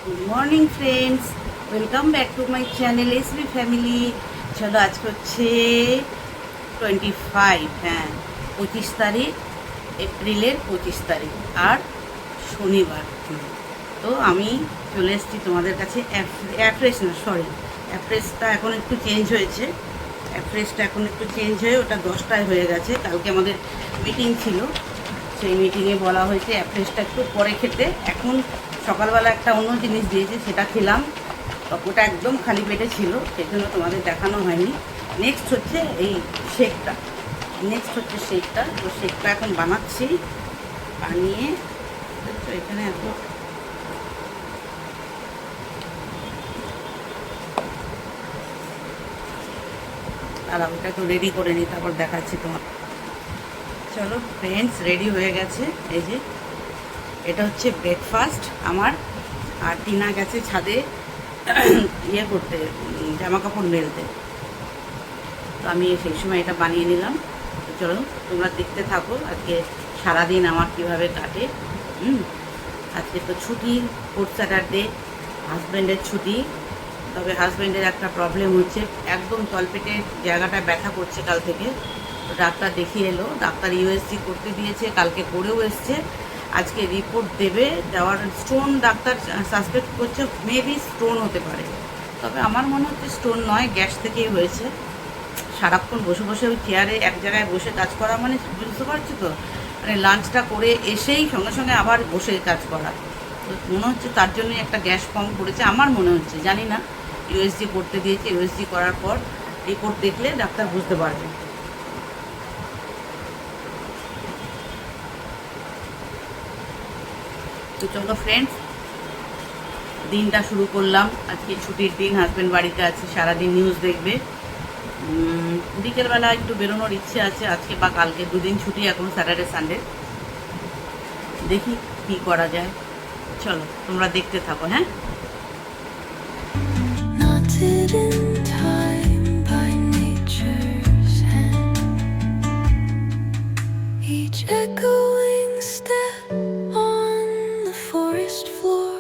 Good morning friends, welcome back to my channel SB family. চলো আজকে হচ্ছে 25, হ্যাঁ 25 তারিখ, এপ্রিলের 25 তারিখ, আর শনিবার। তো আমি চলে এসেছি তোমাদের কাছে। অ্যাড্রেসটা এখন একটু চেঞ্জ হয়েছে। ওটা 10টায় হয়ে গেছে। কালকে আমাদের মিটিং ছিল, সেই মিটিংয়ে বলা হয়েছে অ্যাড্রেসটা একটু পরে খেতে। এখন সকালবেলা একটা অন্য জিনিস দিয়েছে, সেটা খেলাম। ওটা একদম খালি পেটে ছিল, সেই জন্য তোমাদের দেখানো হয়নি। নেক্সট হচ্ছে শেকটা। তো শেকটা এখন বানাচ্ছি। বানিয়ে এখানে এত আর ওটা একটু রেডি করে নিই, তারপর দেখাচ্ছি তোমার। চলো ফ্রেন্ডস, রেডি হয়ে গেছে। এই যে এটা হচ্ছে ব্রেকফাস্ট আমার। আর টিনা গেছে ছাদে করতে, জামা কাপড় মেলতে। তো আমি সেই সময় এটা বানিয়ে নিলাম। তো চলো তোমরা দেখতে থাকো আজকে সারাদিন আমার কীভাবে কাটে। আজকে তো ছুটি, 4th স্যাটারডে, হাজব্যান্ডের ছুটি। তবে হাজব্যান্ডের একটা প্রবলেম হচ্ছে, একদম তলপেটের জায়গাটা ব্যথা করছে কাল থেকে। তো ডাক্তার দেখিয়ে এলো, ডাক্তার ইউএসজি করতে দিয়েছে, কালকে করেও এসছে। আজকে রিপোর্ট দেওয়ার স্টোন ডাক্তার সাসপেক্ট করছে, মেবি স্টোন হতে পারে। তবে আমার মনে হচ্ছে স্টোন নয়, গ্যাস থেকেই হয়েছে। সারাক্ষণ বসে বসে ওই চেয়ারে এক জায়গায় বসে কাজ করা, মানে বুঝতে পারছি তো, মানে লাঞ্চটা করে এসেই সঙ্গে সঙ্গে আবার বসে কাজ করা। তো মনে হচ্ছে তার জন্যই একটা গ্যাস ফর্ম করেছে, আমার মনে হচ্ছে, জানি না। ইউএসজি করতে দিয়েছে, ইউএসজি করার পর রিপোর্ট দেখলে ডাক্তার বুঝতে পারবে। তো চলো ফ্রেন্ডস, দিনটা শুরু করলাম। আজকে ছুটির দিন, হাজব্যান্ড বাড়িতে আছে, সারাদিন নিউজ দেখবে। বিকেলবেলা একটু বেরোনোর ইচ্ছে আছে আজকে বা কালকে, দুদিন ছুটি এখন, স্যাটারডে সানডে। দেখি কি করা যায়। চলো তোমরা দেখতে থাকো। হ্যাঁ, echoing step on the forest floor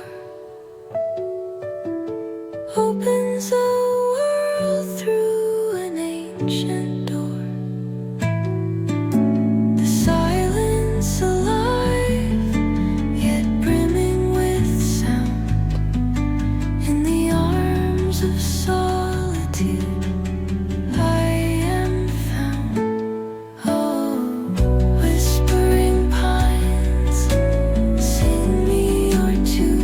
opens a world through an ancient door. The silence alive, yet brimming with sound. In the arms of solitude I am found. Oh, whispering pines, sing me your tune.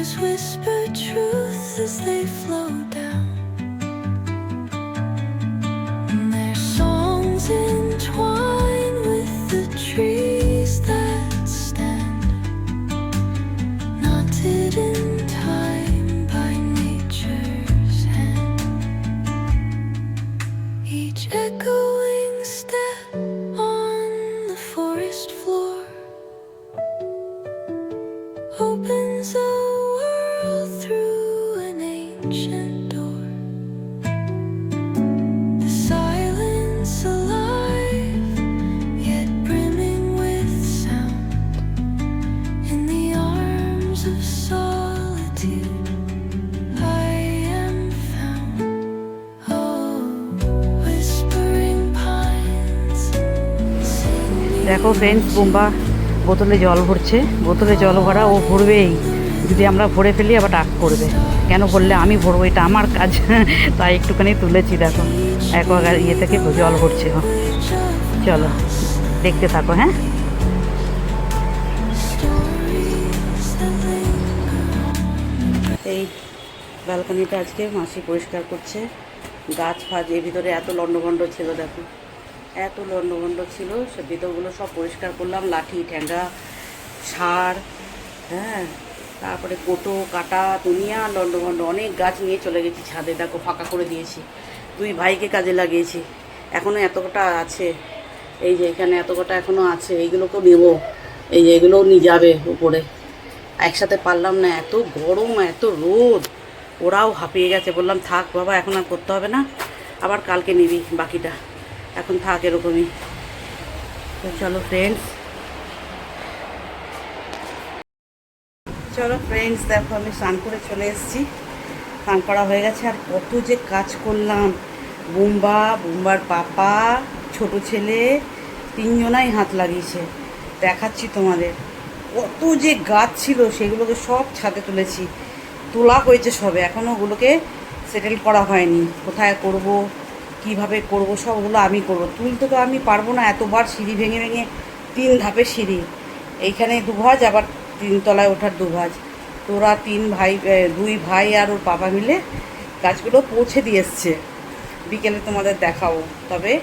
rivers whisper truth as they flow down, and their songs entwine with the trees that stand, knotted in time by nature's hand. Each echoing step on the forest floor opens a world through an ancient door. The silence alive, yet brimming with sound. In the arms of solitude, I am found. Oh, whispering pines, sing me. দেখো friends, বোম্বা বোতলে জল ভরছে। বোতলে জল ভরা ও ভরবেই, যদি আমরা ভরে ফেলি আবার ডাক করবে। কেন বললে আমি ভরবো, এটা আমার কাজ। তাই একটুখানি তুলেছি। দেখো অ্যাকোয়াগার্ড ইয়ে থেকে জল ভরছে ও। চলো দেখতে থাকো। হ্যাঁ, Stories that linger. এই ব্যালকনিটা আজকে মাসি পরিষ্কার করছে। গাছ ফাজ এর ভিতরে এত লন্ডভন্ড ছিল, দেখো এত লন্ডভন্ড ছিল, সে ভিতরগুলো সব পরিষ্কার করলাম। লাঠি ঠ্যাঙ্গা সার, হ্যাঁ, তারপরে কোটো কাটা দুনিয়া লন্ডভন্ড। অনেক গাছ নিয়ে চলে গেছি ছাদে, দেখো ফাঁকা করে দিয়েছি। দুই ভাইকে কাজে লাগিয়েছি। এখনও এত কটা আছে, এই যে এখানে এত কটা এখনও আছে। এইগুলোকেও নেবো, এই যে এগুলোও নিয়ে যাবে উপরে। একসাথে পারলাম না, এত গরম এত রোদ। ওরাও হাঁপিয়ে গেছে। বললাম থাক বাবা, এখন আর করতে হবে না, আবার কালকে নিবি বাকিটা, এখন থাক এরকমই। তো চলো ফ্রেন্ডস, দেখো আমি স্নান করে চলে এসেছি। স্নান করা হয়ে গেছে। আর কত যে কাজ করলাম। বুম্বার পাপা, ছোট ছেলে, তিনজনাই হাত লাগিয়েছে। দেখাচ্ছি তোমাদের। কত যে গাছ ছিল, সেগুলোকে সব ছাদে তুলেছি। তোলা হয়েছে সবে, এখনও ওগুলোকে সেটেল করা হয়নি। কোথায় করব, কিভাবে করব, সব ওগুলো আমি করব। তুলতে তো আমি পারবো না, এতবার সিঁড়ি ভেঙে ভেঙে 3 ধাপের সিঁড়ি। এইখানে 2 ভাঁজ, আবার 3 তলায় ওঠার 2 ভাঁজ। তোরা 2 ভাই আর ওর বাবা মিলে গাছগুলো পৌঁছে দিয়ে এসছে। বিকেলে তোমাদের দেখাবো। তবে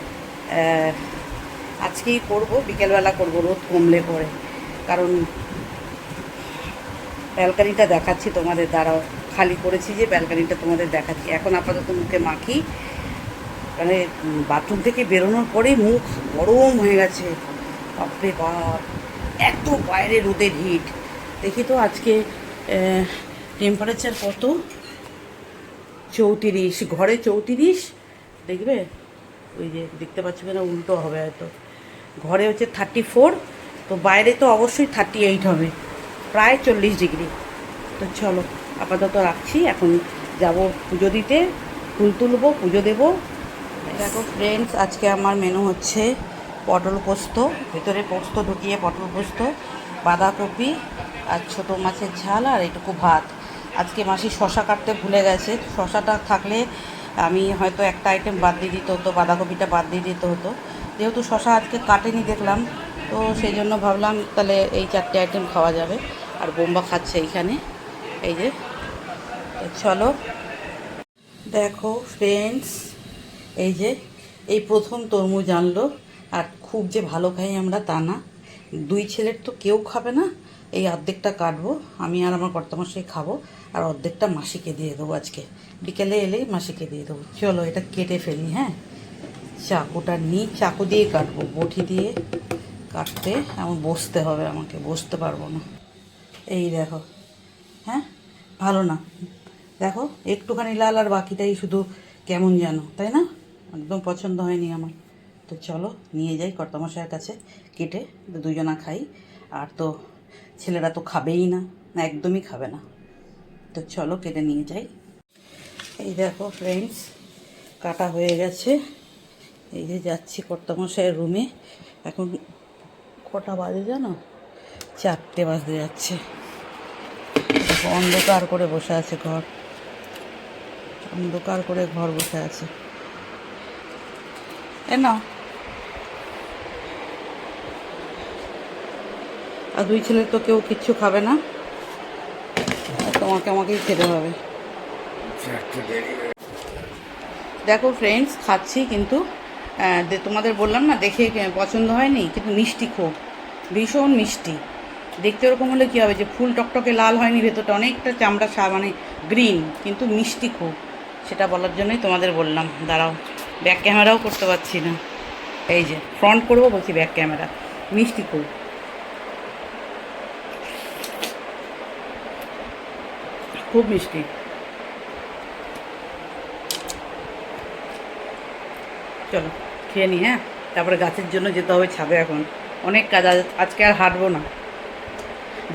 আজকেই করব, বিকেলবেলা করব, রোদ কমলে পরে। কারণ ব্যালকানিটা দেখাচ্ছি তোমাদের, দ্বারাও খালি করেছি যে ব্যালকানিটা তোমাদের দেখাচ্ছি। এখন আপাতত মুখে মাখি, মানে বাথরুম থেকে বেরোনোর পরেই মুখ গরম হয়ে গেছে। বাপরে বাপ, এত বাইরে রোদের হিট। দেখি তো আজকে টেম্পারেচার কত। 34, ঘরে 34। দেখবে ওই যে দেখতে পাচ্ছ কিনা, উল্টো হবে হয়তো। ঘরে হচ্ছে 34, তো বাইরে তো অবশ্যই 38 হবে, প্রায় 40 ডিগ্রি। তো চলো আপাতত রাখছি, এখন যাব পুজো দিতে, ফুল তুলবো, পুজো দেবো। দেখো ফ্রেন্ডস, আজকে আমার মেনু হচ্ছে পটল পোস্ত, ভেতরে পোস্ত ঢুকিয়ে পটল পোস্ত, বাঁধাকপি আর ছোটো মাছের ঝাল আর এটুকু ভাত। আজকে মাসি শশা কাটতে ভুলে গেছে। শশাটা থাকলে আমি হয়তো একটা আইটেম বাদ দিয়ে দিতে হতো, বাঁধাকপিটা বাদ দিয়ে দিতে হতো। যেহেতু শশা আজকে কাটেনি দেখলাম, তো সেই জন্য ভাবলাম তাহলে এই 4টে আইটেম খাওয়া যাবে। আর বোম্বা খাচ্ছে এইখানে, এই যে। তো চলো দেখো ফ্রেন্ডস, এই যে এই প্রথম তরমুজ আনলো। আর খুব যে ভালো খাই আমরা তা না, 2 ছেলের তো কেউ খাবে না। এই অর্ধেকটা কাটবো আমি আর আমার কর্তামশাই খাবো, আর অর্ধেকটা মাসিকে দিয়ে দেবো। আজকে বিকেলে এলেই মাসিকে দিয়ে দেবো। চলো এটা কেটে ফেলি। হ্যাঁ, চাকুটা নিই, চাকু দিয়ে কাটবো, বটি দিয়ে কাটতে এমন বসতে হবে আমাকে, বসতে পারবো না। এই দেখো, হ্যাঁ ভালো না, দেখো একটুখানি লাল আর বাকিটাই শুধু কেমন যেন, তাই না? একদম পছন্দ হয়নি আমার। তো চলো নিয়ে যাই কর্তামশাইয়ের কাছে, কেটে দুজনা খাই। আর তো ছেলেরা তো খাবেই না, একদমই খাবে না। তো চলো কেটে নিয়ে যাই। এই দেখো ফ্রেন্ডস, কাটা হয়ে গেছে। এই যে যাচ্ছি কর্তামশাইয়ের রুমে। এখন কটা বাজে জানো? 4টে বাজতে যাচ্ছে। দেখো অন্ধকার করে বসে আছে ঘর, অন্ধকার করে ঘর বসে আছে। এ নাও। আর 2 ছেলে তো কেউ কিচ্ছু খাবে না। আমাকেই খেতে হবে। দেখো ফ্রেন্ডস, খাচ্ছি কিন্তু তোমাদের বললাম না দেখে পছন্দ হয়নি, কিন্তু মিষ্টি খুব, ভীষণ মিষ্টি। দেখতে ওরকম হলে কী হবে, যে ফুল টকটকে লাল হয়নি, ভেতরটা অনেকটা চামড়া মানে গ্রিন, কিন্তু মিষ্টি খুব। সেটা বলার জন্যই তোমাদের বললাম। দাঁড়াও, ব্যাক ক্যামেরাও করতে পারছি না, এই যে ফ্রন্ট করবো বলছি, ব্যাক ক্যামেরা। মিষ্টি খুব, খুব মিষ্টি। চলো খেয়ে নিই, হ্যাঁ, তারপরে গাছের জন্য যেতে হবে ছাদে। এখন অনেক কাজ, আজকে আর হাঁটবো না,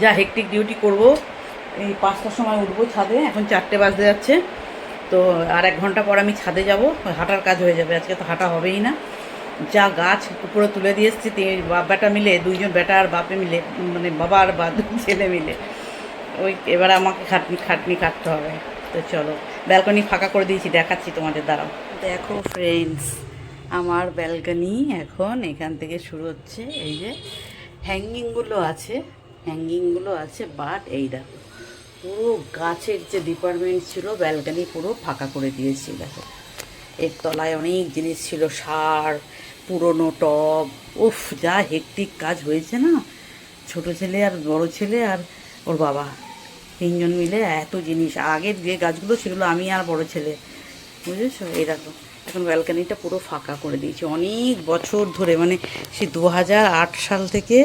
যা হেকটিক ডিউটি করব। এই 5টার সময় উঠবো ছাদে, এখন 4টে বাজতে যাচ্ছে, তো আর 1 ঘন্টা পর আমি ছাদে যাব, হাঁটার কাজ হয়ে যাবে। আজকে তো হাঁটা হবেই না, যা গাছ উপরে তুলে দিয়ে এসছি, বাপ বেটা মিলে, 2জন বেটা আর বাপে মিলে, মানে বাবা আর ছেলে মিলে, ওই এবার আমাকে খাটনি কাটতে হবে। তো চলো, ব্যালকনি ফাঁকা করে দিয়েছি, দেখাচ্ছি তোমাদের, দাঁড়াও। দেখো ফ্রেন্ডস, আমার ব্যালকনি এখন এখান থেকে শুরু হচ্ছে। এই যে হ্যাঙ্গিংগুলো আছে, বাট এই দেখো পুরো গাছের যে ডিপার্টমেন্ট ছিল, ব্যালকনি পুরো ফাঁকা করে দিয়েছি। দেখো এর তলায় অনেক জিনিস ছিল, সার, পুরনো টব, উফ যা হেক্টিক কাজ হয়েছে না। ছোট ছেলে আর বড় ছেলে আর ওর বাবা 3জন মিলে এত জিনিস। আগের যে গাছগুলো সেগুলো আমি আর বড় ছেলে, বুঝেছো। এই দেখো এখন ব্যালকানিটা পুরো ফাঁকা করে দিয়েছি অনেক বছর ধরে, মানে সে 2008 সাল থেকে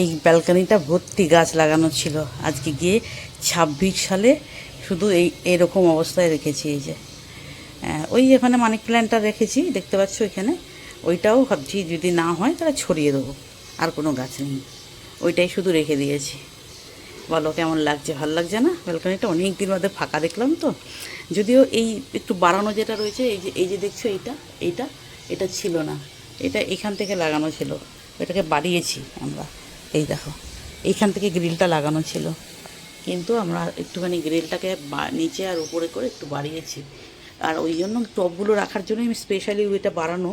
এই ব্যালকানিটা ভর্তি গাছ লাগানো ছিল। আজকে গিয়ে 26 সালে শুধু এরকম অবস্থায় রেখেছি। এই যে ওই এখানে মানি প্ল্যান্টটা রেখেছি, দেখতে পাচ্ছ এখানে, ওইটাও ভাবছি যদি না হয় তাহলে ছড়িয়ে দেবো, আর কোনো গাছ নেই, ওইটাই শুধু রেখে দিয়েছি। বলো কেমন লাগছে, ভালো লাগছে না? ব্যালকনিটা অনেক দিন বাদে ফাঁকা দেখলাম তো। যদিও এই একটু বাড়ানো যেটা রয়েছে, এই যে দেখছো, এটা ছিল না, এটা এখান থেকে লাগানো ছিল, এটাকে বাড়িয়েছি আমরা। এই দেখো এইখান থেকে গ্রিলটা লাগানো ছিল, কিন্তু আমরা একটুখানি গ্রিলটাকে নিচে আর উপরে করে একটু বাড়িয়েছি। আর ওই জন্য টবগুলো রাখার জন্য আমি স্পেশালি ওইটা বাড়ানো।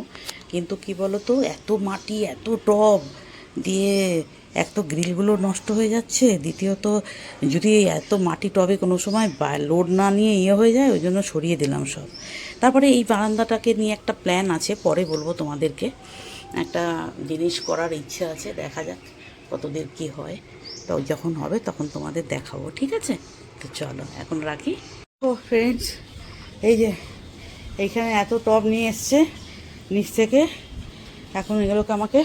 কিন্তু কি বলো তো, এত মাটি, এত টব দিয়ে এক তো গ্রিলগুলো নষ্ট হয়ে যাচ্ছে, দ্বিতীয়ত যদি এত মাটি টবে কোনো সময় লোড না নিয়ে হয়ে যায়, ওই জন্য সরিয়ে দিলাম সব। তারপরে এই বারান্দাটাকে নিয়ে একটা প্ল্যান আছে, পরে বলবো তোমাদেরকে। একটা জিনিস করার ইচ্ছা আছে, দেখা যাক কতদূর কী হয়, তো যখন হবে তখন তোমাদের দেখাবো, ঠিক আছে? তো চলো এখন রাখি। ও ফ্রেন্ডস, এই যে এইখানে এত টব নিয়ে এসছে নিচ থেকে, এখন এগুলোকে আমাকে,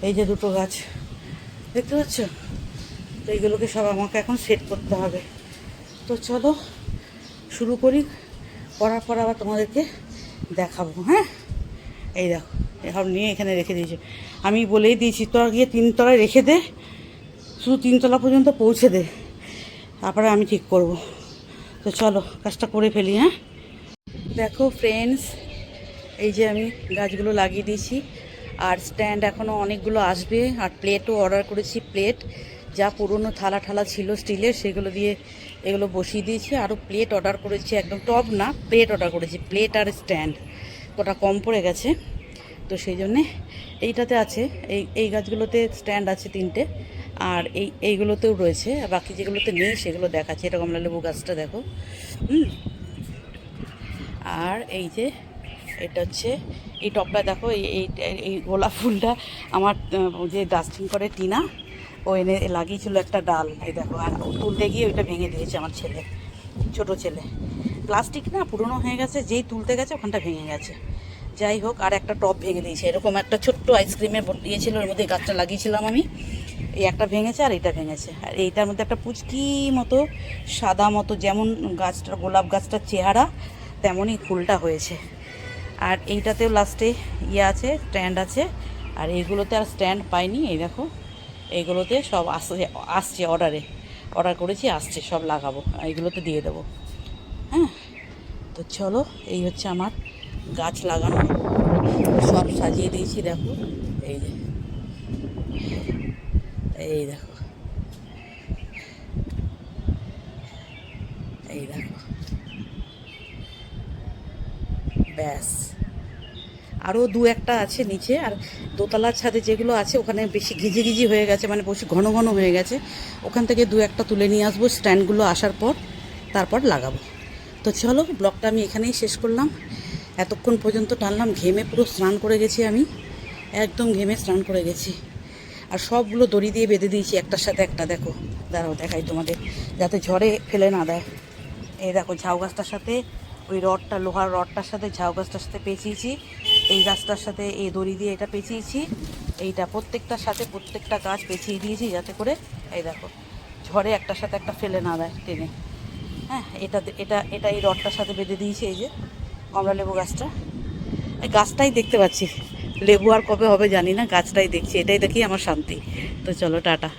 এই যে 2টো গাছ দেখতে পাচ্ছ, তো এইগুলোকে সব আমাকে এখন সেট করতে হবে। তো চলো শুরু করি, করার পর আবার তোমাদেরকে দেখাবো, হ্যাঁ। এই দেখো সব নিয়ে এখানে রেখে দিয়েছে, আমি বলেই দিয়েছি তোরা গিয়ে 3 তলায় রেখে দে, শুধু 3 তলা পর্যন্ত পৌঁছে দে, তারপরে আমি ঠিক করব। তো চলো কাজটা করে ফেলি, হ্যাঁ। দেখো ফ্রেন্ডস, এই যে আমি গাছগুলো লাগিয়ে দিয়েছি, আর স্ট্যান্ড এখনও অনেকগুলো আসবে, আর প্লেটও অর্ডার করেছি। প্লেট যা পুরনো থালা ঠালা ছিল স্টিলের, সেগুলো দিয়ে এগুলো বসিয়ে দিয়েছি। আরও প্লেট অর্ডার করেছি, একদম টব না, প্লেট অর্ডার করেছি, প্লেট আর স্ট্যান্ড ওটা কম পড়ে গেছে, তো সেই জন্যে এইটাতে আছে। এই গাছগুলোতে স্ট্যান্ড আছে 3টে, আর এইগুলোতেও রয়েছে, আর বাকি যেগুলোতে নেই সেগুলো দেখাচ্ছে। এটা কমলালেবু গাছটা দেখো, আর এই যে এটা হচ্ছে এই টবটা দেখো, এই গোলাপ ফুলটা আমার যে ডাস্টিং করে টিনা, ও এনে লাগিয়েছিল একটা ডাল, এই দেখো, আর তুলতে গিয়ে ওইটা ভেঙে দিয়েছে আমার ছেলে, ছোটো ছেলে। প্লাস্টিক না, পুরনো হয়ে গেছে, যেই তুলতে গেছে ওখানটা ভেঙে গেছে। যাই হোক, আর একটা টব ভেঙে দিয়েছে, এরকম একটা ছোট্ট আইসক্রিমের দিয়েছিল, ওর মধ্যে গাছটা লাগিয়েছিলাম আমি, এই একটা ভেঙেছে আর এইটা ভেঙেছে। আর এইটার মধ্যে একটা পুচকি মতো সাদা মতো, যেমন গাছটা গোলাপ গাছটার চেহারা তেমনই ফুলটা হয়েছে। আর এইটাতেও লাস্টে আছে, স্ট্যান্ড আছে, আর এইগুলোতে আর স্ট্যান্ড পাইনি। এই দেখো এইগুলোতে সব আসছে অর্ডার করেছি, আসছে, সব লাগাবো, এইগুলোতে দিয়ে দেবো, হ্যাঁ। তো চলো, এই হচ্ছে আমার গাছ লাগানো, সব সাজিয়ে দিয়েছি। দেখো এই যে, এই দেখো, ব্যাস, আরও দু একটা আছে নিচে, আর দোতলার ছাদে যেগুলো আছে ওখানে বেশি ঘিজি ঘিজি হয়ে গেছে, মানে বেশি ঘন ঘন হয়ে গেছে। ওখান থেকে দু একটা তুলে নিয়ে আসবো স্ট্যান্ডগুলো আসার পর, তারপর লাগাবো। তো চলো, ব্লগটা আমি এখানেই শেষ করলাম। এতক্ষণ পর্যন্ত টানলাম, ঘেমে পুরো স্নান করে গেছি আমি, একদম ঘেমে স্নান করে গেছি। আর সবগুলো দড়ি দিয়ে বেঁধে দিয়েছি একটার সাথে একটা। দেখো, দাঁড়াও দেখাই তোমাদের, যাতে ঝড়ে ফেলে না দেয়। এই দেখো, ঝাউ গাছটার সাথে ওই রডটা, লোহার রডটার সাথে ঝাউ গাছটার সাথে পেঁচিয়েছি, এই গাছটার সাথে এই দড়ি দিয়ে এটা পেঁচিয়েছি, এইটা প্রত্যেকটার সাথে প্রত্যেকটা গাছ পেঁচিয়ে দিয়েছি, যাতে করে এই দেখো ঝড়ে একটার সাথে একটা ফেলে না দেয় টেনে। হ্যাঁ, এটা এটা এটা এই রডটার সাথে বেঁধে দিয়েছি। এই যে কমলা লেবু গাছটা, এই গাছটাই দেখতে পাচ্ছি, লেবু আর কবে হবে জানি না, গাছটাই দেখছি, এটাই দেখি আমার শান্তি। তো চলো, টাটা।